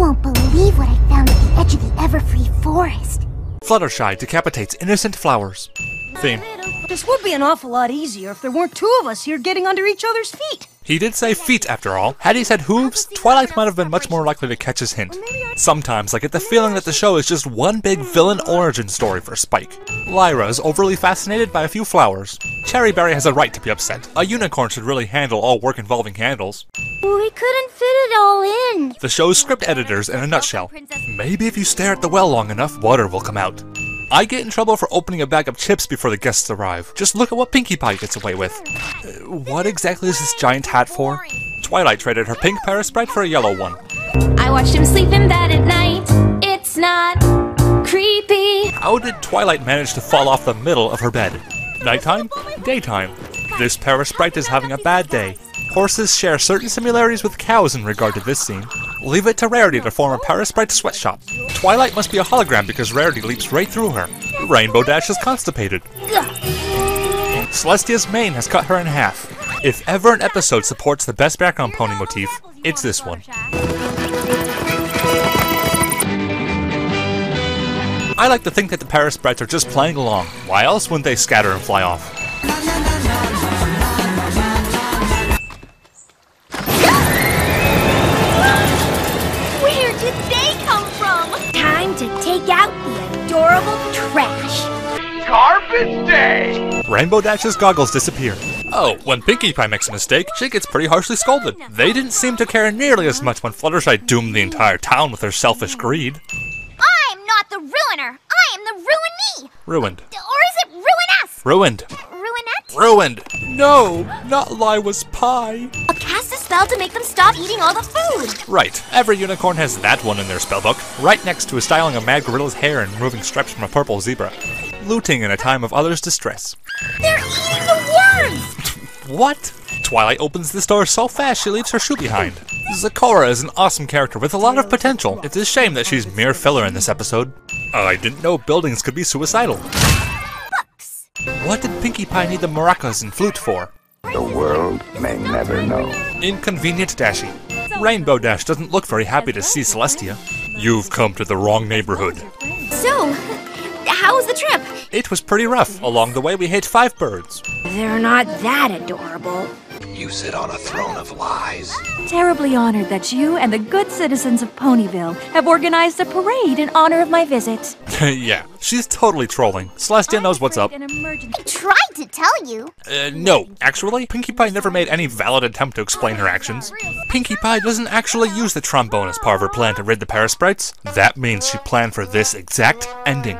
won't believe what I found at the edge of the Everfree forest. Fluttershy decapitates innocent flowers. Theme. This would be an awful lot easier if there weren't two of us here getting under each other's feet. He did say feet after all. Had he said hooves, Twilight might have been much more likely to catch his hint. Sometimes I get the feeling that the show is just one big villain origin story for Spike. Lyra is overly fascinated by a few flowers. Cherryberry has a right to be upset. A unicorn should really handle all work involving candles. We couldn't fit it all in. The show's script editors in a nutshell. Maybe if you stare at the well long enough, water will come out. I get in trouble for opening a bag of chips before the guests arrive. Just look at what Pinkie Pie gets away with. What exactly is this giant hat for? Twilight traded her pink Paris Sprite for a yellow one. I watched him sleep in bed at night. It's not creepy. How did Twilight manage to fall off the middle of her bed? Nighttime? Daytime. This Paris Sprite is having a bad day. Horses share certain similarities with cows in regard to this scene. Leave it to Rarity to form a Paris Sprite sweatshop. Twilight must be a hologram because Rarity leaps right through her. Rainbow Dash is constipated. Celestia's mane has cut her in half. If ever an episode supports the best background pony motif, it's this one. I like to think that the Paris Sprites are just playing along. Why else wouldn't they scatter and fly off? Where did they come from? Time to take out the adorable trash. Garbage Day! Rainbow Dash's goggles disappear. Oh, when Pinkie Pie makes a mistake, she gets pretty harshly scolded. They didn't seem to care nearly as much when Fluttershy doomed the entire town with her selfish greed. I'm not the ruiner. I am the ruinee. Ruined. Or is it ruiness? Ruined. Ruinette? Ruined. No, not Liwa's pie. I'll cast a spell to make them stop eating all the food. Right, every unicorn has that one in their spellbook, right next to styling a mad gorilla's hair and removing stripes from a purple zebra. Looting in a time of others' distress. They're eating the worms! What? Twilight opens this door so fast she leaves her shoe behind. Zecora is an awesome character with a lot of potential. It's a shame that she's mere filler in this episode. I didn't know buildings could be suicidal. Books. What did Pinkie Pie need the maracas and flute for? The world may never know. Inconvenient Dashy. Rainbow Dash doesn't look very happy to see Celestia. You've come to the wrong neighborhood. So, how was the trip? It was pretty rough. Along the way we hit 5 birds. They're not that adorable. You sit on a throne of lies. Terribly honored that you and the good citizens of Ponyville have organized a parade in honor of my visit. Yeah, she's totally trolling. Celestia knows what's up. An emergency. I tried to tell you. No. Actually, Pinkie Pie never made any valid attempt to explain her actions. Pinkie Pie doesn't actually use the trombone as part of her plan to rid the Paris Sprites. That means she planned for this exact ending.